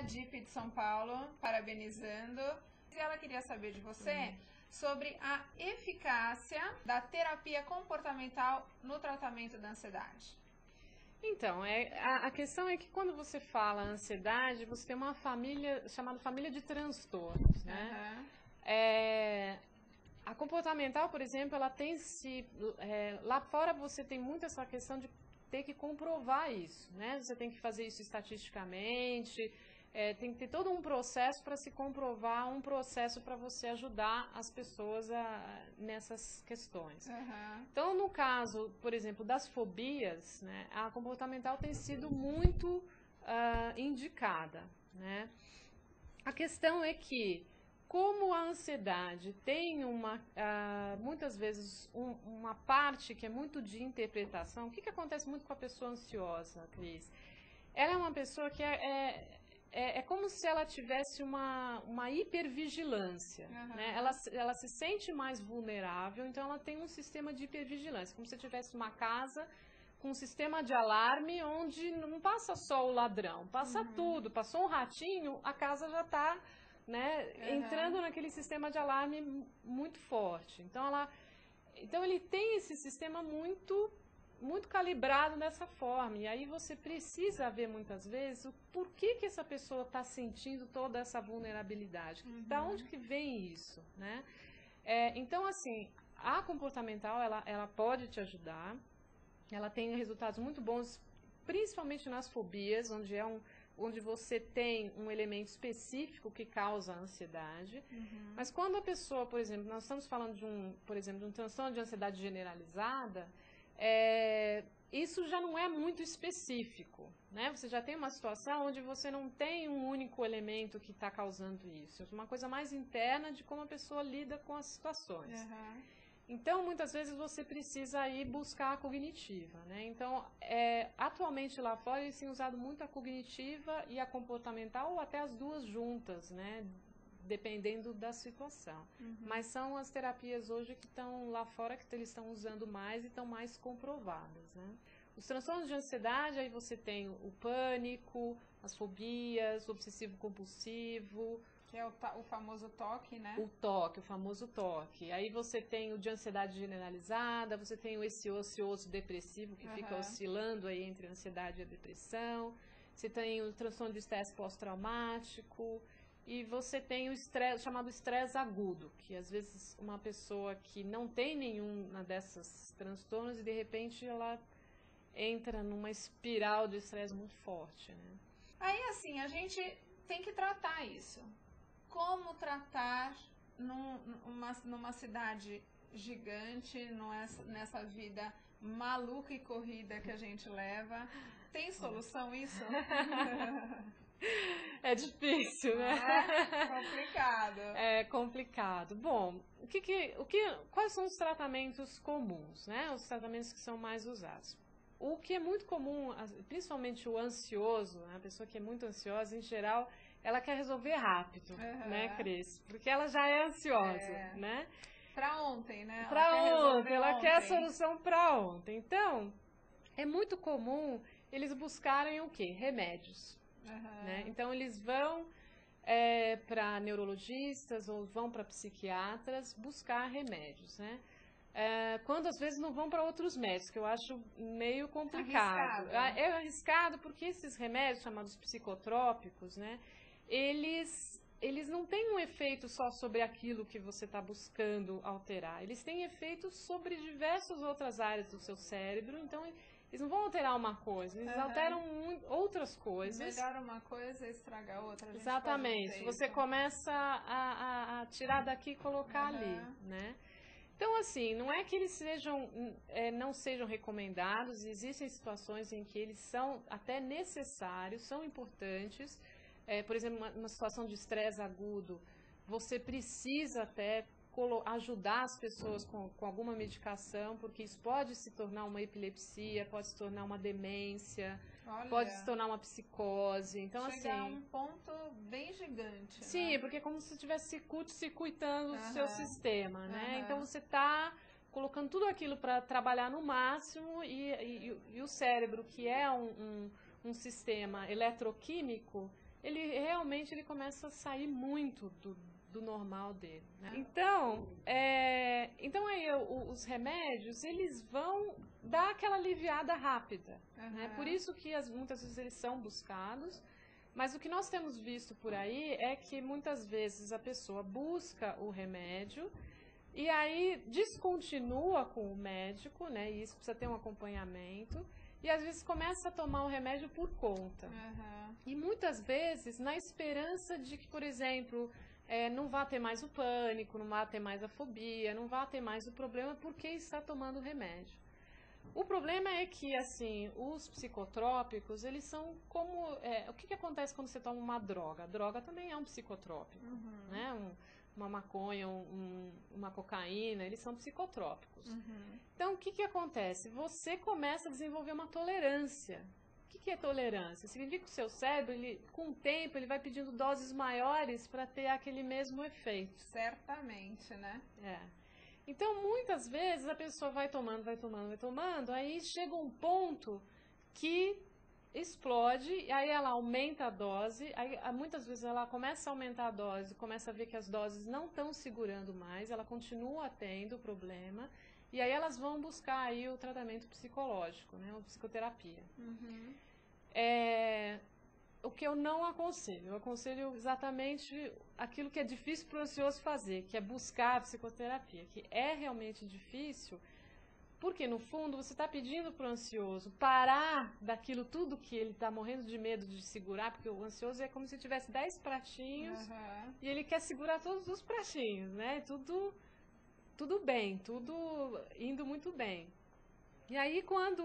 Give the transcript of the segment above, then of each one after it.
DIP de São Paulo, parabenizando. E ela queria saber de você sobre a eficácia da terapia comportamental no tratamento da ansiedade. Então, a questão é que quando você fala ansiedade, você tem uma família chamada família de transtornos, né? A comportamental, por exemplo, ela tem lá fora você tem muito essa questão de ter que comprovar isso, né? Você tem que fazer isso estatisticamente, tem que ter todo um processo para se comprovar, um processo para você ajudar as pessoas nessas questões. Então, no caso, por exemplo, das fobias, né, a comportamental tem sido muito indicada, né? A questão é que, como a ansiedade tem muitas vezes uma parte que é muito de interpretação, o que acontece muito com a pessoa ansiosa, Cris? Ela é uma pessoa que é como se ela tivesse uma hipervigilância, né? Ela se sente mais vulnerável, então ela tem um sistema de hipervigilância, como se tivesse uma casa com um sistema de alarme onde não passa só o ladrão, passa tudo, passou um ratinho, a casa já está, né, entrando naquele sistema de alarme muito forte. Então ele tem esse sistema muito calibrado dessa forma, e aí você precisa ver muitas vezes o porquê que essa pessoa está sentindo toda essa vulnerabilidade, da onde que vem isso, né? Então, assim, a comportamental, ela pode te ajudar, ela tem resultados muito bons, principalmente nas fobias, onde você tem um elemento específico que causa ansiedade. Mas quando a pessoa, por exemplo, nós estamos falando de um transtorno de ansiedade generalizada, isso já não é muito específico, né? Você já tem uma situação onde você não tem um único elemento que está causando isso. É uma coisa mais interna de como a pessoa lida com as situações. Então, muitas vezes você precisa ir buscar a cognitiva, né? Então, atualmente lá fora eles têm usado muito a cognitiva e a comportamental, ou até as duas juntas, né? Dependendo da situação. Mas são as terapias hoje que estão lá fora, que eles estão usando mais e estão mais comprovadas, né? Os transtornos de ansiedade, aí você tem o pânico, as fobias, o obsessivo-compulsivo. Que é o famoso TOC, né? O famoso TOC. Aí você tem o de ansiedade generalizada, você tem esse ocioso depressivo que fica oscilando aí entre a ansiedade e a depressão. Você tem o transtorno de estresse pós-traumático. E você tem o chamado estresse agudo, que às vezes uma pessoa que não tem nenhuma dessas transtornos e de repente ela entra numa espiral de estresse muito forte, né? Aí assim, a gente tem que tratar isso. Como tratar numa cidade gigante, nessa vida maluca e corrida que a gente leva? Tem solução isso? É difícil, né? É complicado. É complicado. Bom, quais são os tratamentos comuns, né? Os tratamentos que são mais usados. O que é muito comum, principalmente o ansioso, né? A pessoa que é muito ansiosa, em geral, ela quer resolver rápido, né, Cris? Porque ela já é ansiosa, né? Pra ontem, né? Ela quer a solução pra ontem. Então, é muito comum eles buscarem o quê? Remédios. Né? Então, eles vão para neurologistas ou vão para psiquiatras buscar remédios, né? Quando às vezes não vão para outros médicos, que eu acho meio complicado. É arriscado porque esses remédios chamados psicotrópicos, né? Eles não têm um efeito só sobre aquilo que você está buscando alterar. Eles têm efeitos sobre diversas outras áreas do seu cérebro, então eles não vão alterar uma coisa, eles alteram outras coisas. Melhora uma coisa e estraga outra. Exatamente. Você começa a tirar daqui e colocar ali, né? Então, assim, não é que eles não sejam recomendados, existem situações em que eles são até necessários, são importantes. Por exemplo, uma situação de estresse agudo, você precisa até ajudar as pessoas com alguma medicação, porque isso pode se tornar uma epilepsia, pode se tornar uma demência, pode se tornar uma psicose. Então, chega assim, a um ponto bem gigante. Sim, né? Porque é como se estivesse circuitando o seu sistema, né? Então você está colocando tudo aquilo para trabalhar no máximo e o cérebro, que é um sistema eletroquímico, ele realmente começa a sair muito do normal dele, né? Então aí os remédios, eles vão dar aquela aliviada rápida, né? Por isso que muitas vezes eles são buscados, mas o que nós temos visto por aí é que muitas vezes a pessoa busca o remédio e aí descontinua com o médico, né? E isso precisa ter um acompanhamento. E às vezes começa a tomar o remédio por conta. E muitas vezes na esperança de que, por exemplo, não vá ter mais o pânico, não vá ter mais a fobia, não vá ter mais o problema porque está tomando o remédio. O problema é que, assim, os psicotrópicos, eles são como... o que acontece quando você toma uma droga? A droga também é um psicotrópico, né? Uma maconha, uma cocaína, eles são psicotrópicos. Então, o que acontece? Você começa a desenvolver uma tolerância. O que é tolerância? Significa que o seu cérebro, com o tempo, ele vai pedindo doses maiores para ter aquele mesmo efeito. Certamente, né? Então, muitas vezes, a pessoa vai tomando, aí chega um ponto que explode, e aí ela aumenta a dose, aí muitas vezes ela começa a aumentar a dose, começa a ver que as doses não estão segurando mais, ela continua tendo problema, e aí elas vão buscar aí o tratamento psicológico, né, a psicoterapia. O que eu não aconselho, eu aconselho exatamente aquilo que é difícil para o ansioso fazer, que é buscar a psicoterapia, que é realmente difícil, porque, no fundo, você está pedindo para o ansioso parar daquilo tudo que ele está morrendo de medo de segurar, porque o ansioso é como se tivesse 10 pratinhos e ele quer segurar todos os pratinhos, né? Tudo bem, tudo indo muito bem. E aí, quando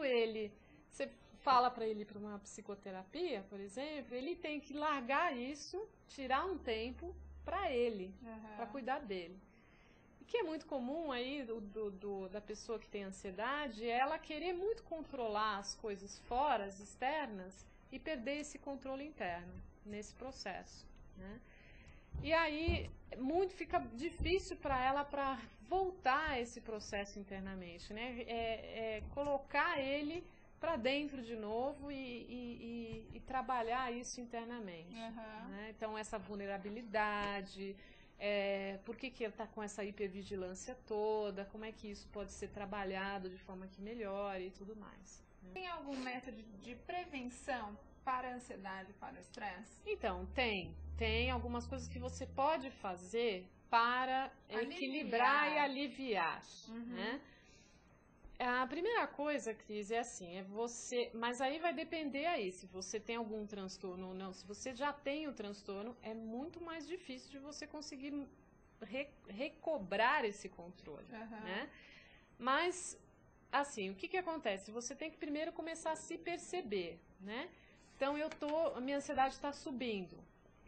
você fala para ele para uma psicoterapia, por exemplo, ele tem que largar isso, tirar um tempo para ele, para cuidar dele. O que é muito comum aí da pessoa que tem ansiedade é ela querer muito controlar as coisas fora, as externas, e perder esse controle interno nesse processo, né? E aí fica difícil para ela para voltar a esse processo internamente, né? Colocar ele para dentro de novo e trabalhar isso internamente, né? Então essa vulnerabilidade, por que ele está com essa hipervigilância toda, como é que isso pode ser trabalhado de forma que melhore e tudo mais, né? Tem algum método de prevenção para a ansiedade, para o estresse? Então, tem algumas coisas que você pode fazer para equilibrar e aliviar, né? A primeira coisa, Cris, é assim, mas aí vai depender aí, se você tem algum transtorno ou não. Se você já tem o transtorno, é muito mais difícil de você conseguir recobrar esse controle, né? Mas, assim, o que acontece? Você tem que primeiro começar a se perceber, né? Então, a minha ansiedade está subindo,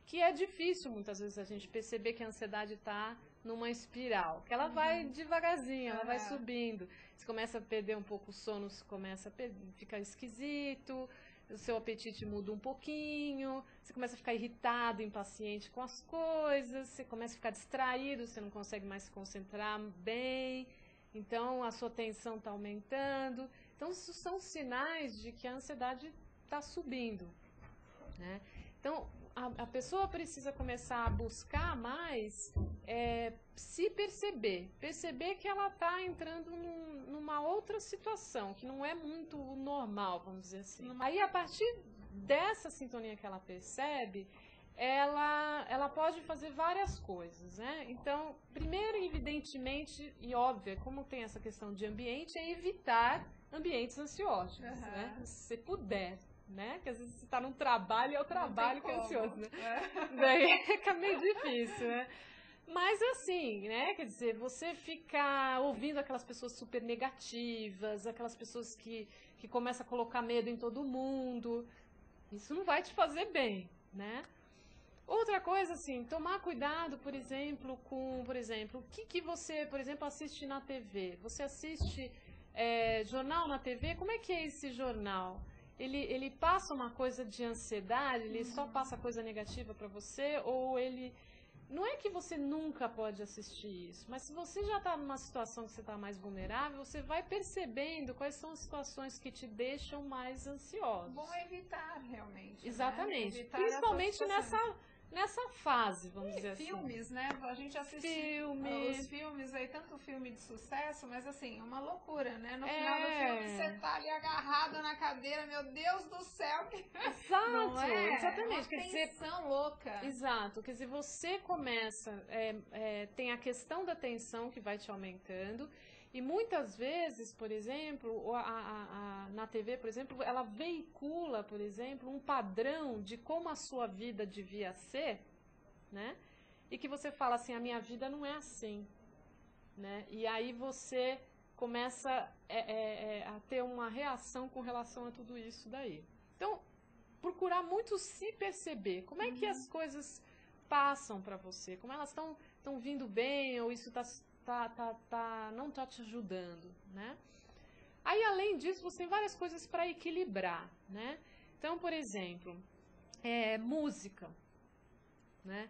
que é difícil muitas vezes a gente perceber que a ansiedade está numa espiral, que ela vai devagarzinho, ela vai subindo. Você começa a perder um pouco o sono, você começa a ficar esquisito, o seu apetite muda um pouquinho, você começa a ficar irritado, impaciente com as coisas, você começa a ficar distraído, você não consegue mais se concentrar bem, então a sua tensão está aumentando. Então, isso são sinais de que a ansiedade está subindo, né? Então, a pessoa precisa começar a buscar mais se perceber que ela está entrando numa outra situação, que não é muito normal, vamos dizer assim. Aí, a partir dessa sintonia que ela percebe, ela pode fazer várias coisas, né? Então, primeiro, evidentemente, e óbvio, como tem essa questão de ambiente, é evitar ambientes ansiosos, né? Se puder, né? Que às vezes você está num trabalho e é o trabalho que é ansioso, né? Daí fica meio difícil, né? Mas assim, né? Quer dizer, você ficar ouvindo aquelas pessoas super negativas, aquelas pessoas que começam a colocar medo em todo mundo, isso não vai te fazer bem, né? Outra coisa, assim, tomar cuidado, por exemplo, o que você, por exemplo, assiste na TV. Você assiste jornal na TV, como é que é esse jornal? Ele passa uma coisa de ansiedade, ele só passa coisa negativa para você, ou ele não é que você nunca pode assistir isso, mas se você já está numa situação que você está mais vulnerável, você vai percebendo quais são as situações que te deixam mais ansiosos. Bom evitar, realmente. Exatamente. Né? Evitar principalmente nessa fase, vamos dizer assim. Filmes, né? A gente assiste os filmes aí, tanto filme de sucesso, mas assim, uma loucura, né? No final do filme você tá ali agarrado na cadeira, meu Deus do céu. Exato, não é? exatamente. Uma tensão louca. Exato, quer dizer, você começa, tem a questão da tensão que vai te aumentando, e muitas vezes, por exemplo, na TV, por exemplo, ela veicula, por exemplo, um padrão de como a sua vida devia ser, né? E que você fala assim, a minha vida não é assim, né? E aí você começa a ter uma reação com relação a tudo isso daí. Então, procurar muito se perceber, como é que as coisas passam para você, como elas estão vindo bem, ou isso não está te ajudando, né? Aí, além disso, você tem várias coisas para equilibrar, né? Então, por exemplo, música, né?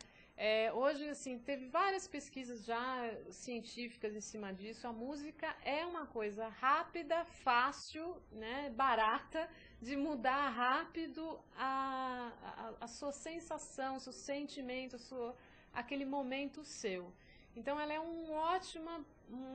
Hoje, assim, teve várias pesquisas já científicas em cima disso. A música é uma coisa rápida, fácil, né, barata, de mudar rápido a sua sensação, seu sentimento, aquele momento seu. Então, ela é um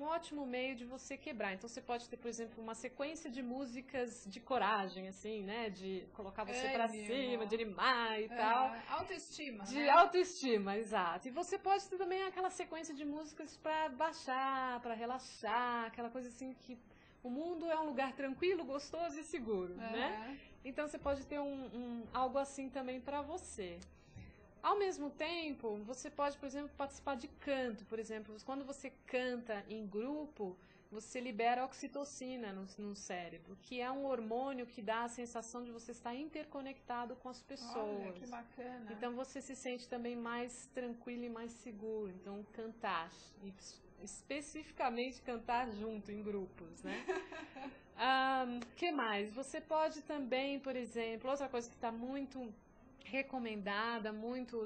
ótimo meio de você quebrar. Então, você pode ter, por exemplo, uma sequência de músicas de coragem, assim, né? De colocar você pra cima, de animar e tal. Autoestima, de autoestima, exato. E você pode ter também aquela sequência de músicas pra baixar, pra relaxar, aquela coisa assim que o mundo é um lugar tranquilo, gostoso e seguro, né? Então, você pode ter algo assim também pra você. Ao mesmo tempo, você pode, por exemplo, participar de canto. Por exemplo, quando você canta em grupo, você libera oxitocina no cérebro, que é um hormônio que dá a sensação de você estar interconectado com as pessoas. Olha, que bacana. Então, você se sente também mais tranquilo e mais seguro. Então, cantar, especificamente cantar junto, em grupos, né? Que mais? Você pode também, por exemplo, outra coisa que está muito recomendada,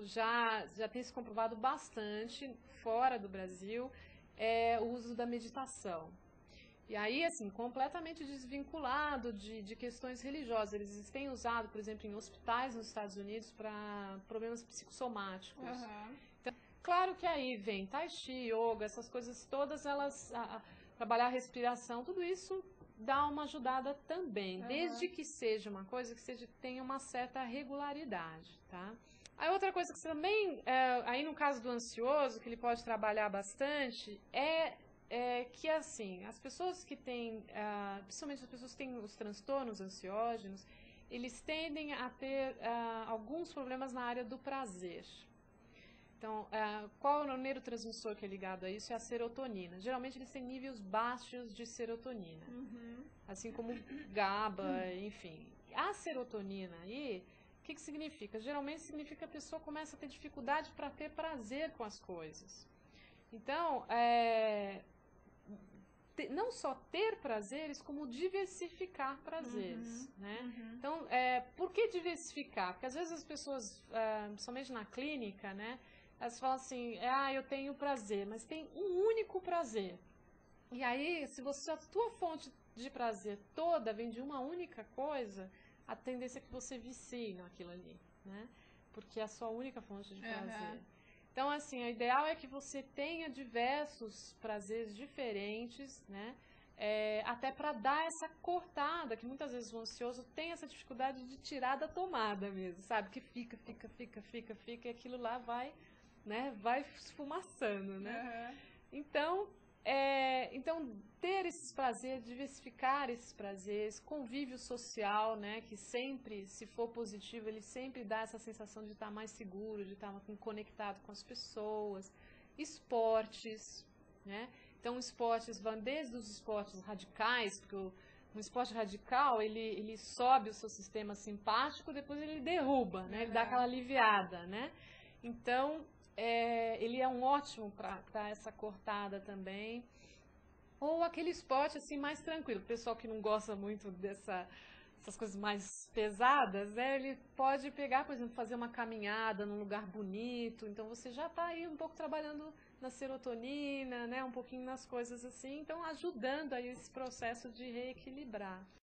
já tem se comprovado bastante fora do Brasil, é o uso da meditação. E aí, assim, completamente desvinculado de questões religiosas. Eles têm usado, por exemplo, em hospitais nos Estados Unidos para problemas psicossomáticos. Então, claro que aí vem Tai Chi, Yoga, essas coisas todas, trabalhar a respiração, tudo isso dá uma ajudada também, desde que seja uma coisa que tenha uma certa regularidade, tá? Aí outra coisa que também, aí no caso do ansioso, que ele pode trabalhar bastante, que assim, as pessoas que têm, principalmente as pessoas que têm os transtornos ansiógenos, eles tendem a ter alguns problemas na área do prazer. Então, qual é o neurotransmissor que é ligado a isso? É a serotonina. Geralmente eles têm níveis baixos de serotonina, assim como GABA, enfim. A serotonina aí, o que significa? Geralmente significa que a pessoa começa a ter dificuldade para ter prazer com as coisas. Então, não só ter prazeres, como diversificar prazeres, né? Então, por que diversificar? Porque às vezes as pessoas, somente na clínica, né? Elas falam assim, eu tenho prazer, mas tem um único prazer. E aí, se a tua fonte de prazer toda vem de uma única coisa, a tendência é que você vicie naquilo ali, né? Porque é a sua única fonte de prazer. Então, assim, o ideal é que você tenha diversos prazeres diferentes, né? Até para dar essa cortada, que muitas vezes o ansioso tem essa dificuldade de tirar da tomada mesmo, sabe? Que fica, e aquilo lá vai esfumaçando, né? Então, ter esses prazeres, diversificar esses prazeres, convívio social, né? Que sempre, se for positivo, ele sempre dá essa sensação de estar mais seguro, de estar conectado com as pessoas. Esportes, né? Então, esportes vão desde os esportes radicais, porque um esporte radical, ele sobe o seu sistema simpático, depois ele derruba, né? Ele dá aquela aliviada, né? Então, ele é um ótimo para dar essa cortada também. Ou aquele esporte assim mais tranquilo, o pessoal que não gosta muito dessa, essas coisas mais pesadas, né? Ele pode pegar, por exemplo, fazer uma caminhada num lugar bonito, então você já está aí um pouco trabalhando na serotonina, né? Um pouquinho nas coisas assim, então ajudando aí esse processo de reequilibrar.